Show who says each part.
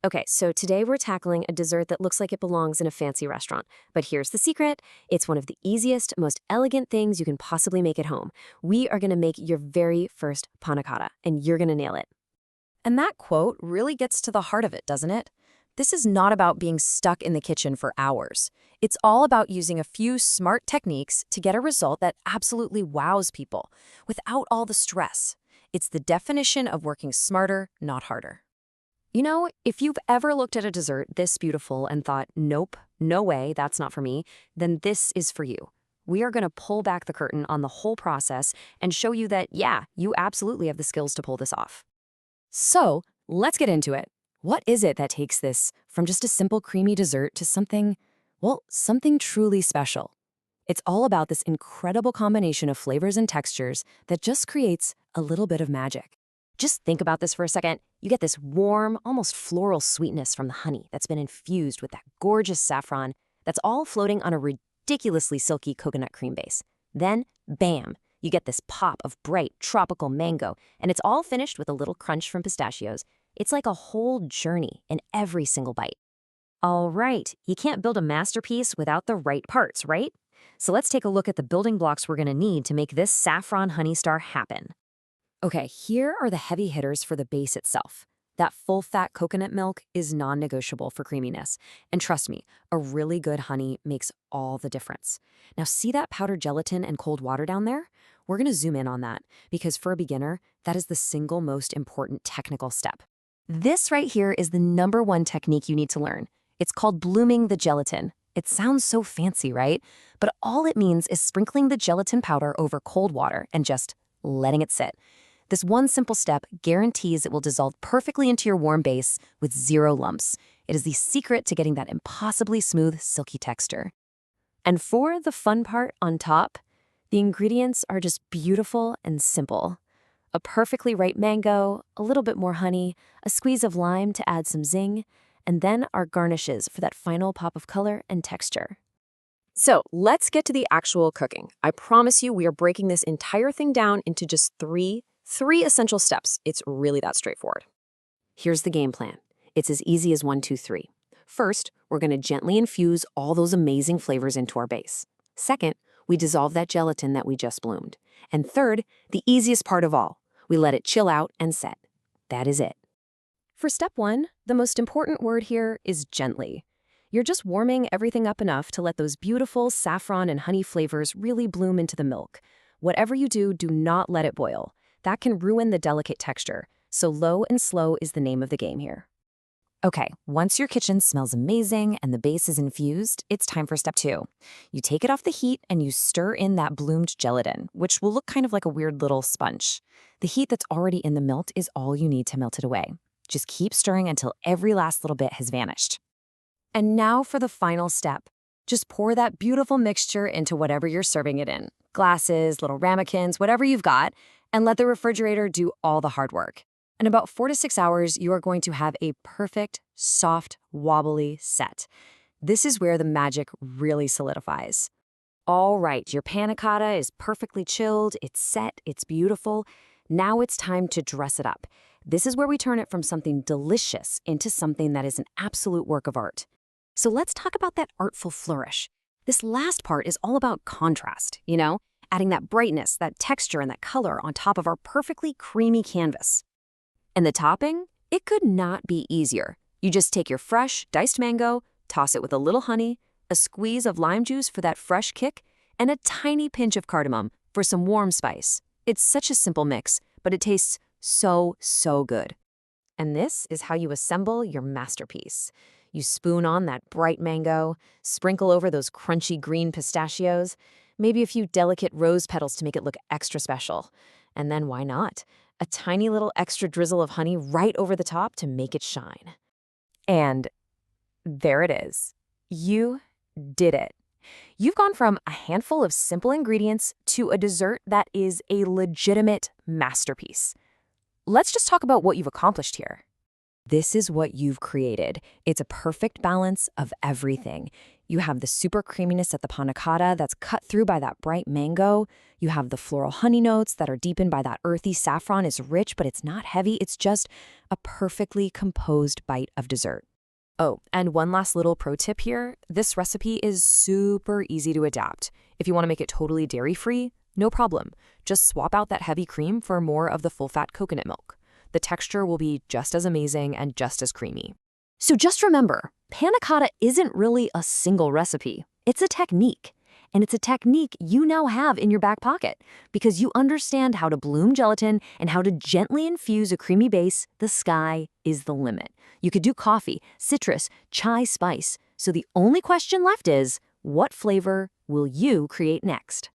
Speaker 1: Okay, so today we're tackling a dessert that looks like it belongs in a fancy restaurant. But here's the secret. It's one of the easiest, most elegant things you can possibly make at home. We are going to make your very first panna cotta, and you're going to nail it.
Speaker 2: And that quote really gets to the heart of it, doesn't it? This is not about being stuck in the kitchen for hours. It's all about using a few smart techniques to get a result that absolutely wows people, without all the stress. It's the definition of working smarter, not harder. You know, if you've ever looked at a dessert this beautiful and thought, nope, no way, that's not for me, then this is for you. We are going to pull back the curtain on the whole process and show you that, yeah, you absolutely have the skills to pull this off. So, let's get into it. What is it that takes this from just a simple creamy dessert to something, well, something truly special? It's all about this incredible combination of flavors and textures that just creates a little bit of magic. Just think about this for a second. You get this warm, almost floral sweetness from the honey that's been infused with that gorgeous saffron that's all floating on a ridiculously silky coconut cream base. Then, bam, you get this pop of bright tropical mango, and it's all finished with a little crunch from pistachios. It's like a whole journey in every single bite. All right, you can't build a masterpiece without the right parts, right? So let's take a look at the building blocks we're going to need to make this saffron honey star happen. Okay, here are the heavy hitters for the base itself. That full-fat coconut milk is non-negotiable for creaminess. And trust me, a really good honey makes all the difference. Now see that powdered gelatin and cold water down there? We're going to zoom in on that, because for a beginner, that is the single most important technical step. This right here is the #1 technique you need to learn. It's called blooming the gelatin. It sounds so fancy, right? But all it means is sprinkling the gelatin powder over cold water and just letting it sit. This one simple step guarantees it will dissolve perfectly into your warm base with 0 lumps. It is the secret to getting that impossibly smooth, silky texture. And for the fun part on top, the ingredients are just beautiful and simple. A perfectly ripe mango, a little bit more honey, a squeeze of lime to add some zing, and then our garnishes for that final pop of color and texture. So let's get to the actual cooking. I promise you we are breaking this entire thing down into just three essential steps. It's really that straightforward. Here's the game plan. It's as easy as 1, 2, 3. First, we're going to gently infuse all those amazing flavors into our base. Second, we dissolve that gelatin that we just bloomed. And third, the easiest part of all, we let it chill out and set. That is it. For step 1, the most important word here is gently. You're just warming everything up enough to let those beautiful saffron and honey flavors really bloom into the milk. Whatever you do, do not let it boil. That can ruin the delicate texture, so low and slow is the name of the game here. Okay, once your kitchen smells amazing and the base is infused, it's time for step 2. You take it off the heat and you stir in that bloomed gelatin, which will look kind of like a weird little sponge. The heat that's already in the milk is all you need to melt it away. Just keep stirring until every last little bit has vanished. And now for the final step. Just pour that beautiful mixture into whatever you're serving it in. Glasses, little ramekins, whatever you've got, and let the refrigerator do all the hard work. In about 4 to 6 hours, you are going to have a perfect, soft, wobbly set. This is where the magic really solidifies. All right, your panna cotta is perfectly chilled, it's set, it's beautiful. Now it's time to dress it up. This is where we turn it from something delicious into something that is an absolute work of art. So let's talk about that artful flourish. This last part is all about contrast, adding that brightness, that texture, and that color on top of our perfectly creamy canvas. And the topping? It could not be easier. You just take your fresh, diced mango, toss it with a little honey, a squeeze of lime juice for that fresh kick, and a tiny pinch of cardamom for some warm spice. It's such a simple mix, but it tastes so, so good. And this is how you assemble your masterpiece. You spoon on that bright mango, sprinkle over those crunchy green pistachios, maybe a few delicate rose petals to make it look extra special. And then why not? A tiny little extra drizzle of honey right over the top to make it shine. And there it is. You did it. You've gone from a handful of simple ingredients to a dessert that is a legitimate masterpiece. Let's just talk about what you've accomplished here. This is what you've created. It's a perfect balance of everything. You have the super creaminess at the panna cotta that's cut through by that bright mango. You have the floral honey notes that are deepened by that earthy saffron. It's rich, but it's not heavy. It's just a perfectly composed bite of dessert. Oh, and one last little pro tip here. This recipe is super easy to adapt. If you want to make it totally dairy-free, no problem. Just swap out that heavy cream for more of the full-fat coconut milk. The texture will be just as amazing and just as creamy.
Speaker 1: So just remember, panna cotta isn't really a single recipe. It's a technique. And it's a technique you now have in your back pocket because you understand how to bloom gelatin and how to gently infuse a creamy base. The sky is the limit. You could do coffee, citrus, chai spice. So the only question left is, what flavor will you create next?